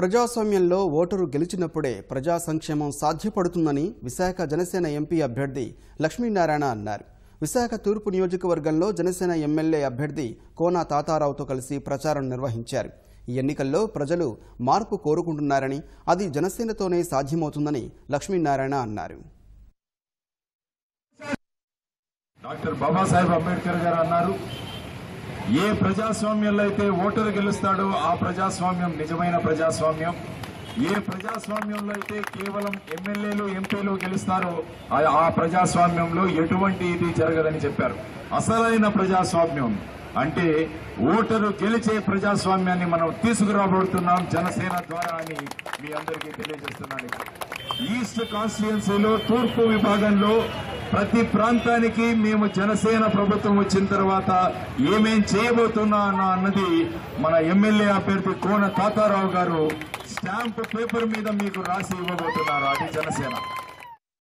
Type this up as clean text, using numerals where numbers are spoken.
ప్రజాస్వామ్యంలో ఓటరు గెలిచినప్పుడే ప్రజా సంక్షేమం సాధ్యపడుతుందని విశాఖ జనసేన ఎంపీ అభ్యర్థి లక్ష్మీనారాయణ అన్నారు. విశాఖ తూర్పు నియోజకవర్గంలో జనసేన ఎమ్మెల్యే అభ్యర్థి కోన తాతారావుతో కలిసి ప్రచారం నిర్వహించారు. ఈ ఎన్నికల్లో ప్రజలు మార్పు కోరుకుంటున్నారని, అది జనసేనతోనే సాధ్యమవుతుందని లక్ష్మీనారాయణ అన్నారు. డాక్టర్ బాబాసాహెబ్ అంబేద్కర్ గారు అన్నారు, ఏ ప్రజాస్వామ్యంలో అయితే ఓటరు గెలుస్తాడో ఆ ప్రజాస్వామ్యం నిజమైన ప్రజాస్వామ్యం. ఏ ప్రజాస్వామ్యంలో అయితే కేవలం ఎమ్మెల్యేలు ఎంపీలు గెలుస్తారో ఆ ప్రజాస్వామ్యంలో ఎటువంటి ఇది జరగదని చెప్పారు. అసలైన ప్రజాస్వామ్యం అంటే ఓటరు గెలిచే ప్రజాస్వామ్యాన్ని మనం తీసుకురాబోతున్నాం జనసేన ద్వారా అని మీ అందరికీ తెలియజేస్తున్నాను. ఈస్ట్ కాన్స్టిట్యుయెన్సీలో తూర్పు విభాగంలో ప్రతి ప్రాంతానికి మేము జనసేన ప్రభుత్వం వచ్చిన తర్వాత ఏమేం చేయబోతున్నా అన్నది మన ఎమ్మెల్యే అభ్యర్థి కోన తాతారావు గారు స్టాంప్ పేపర్ మీద మీకు రాసి ఇవ్వబోతున్నారు. అది జనసేన.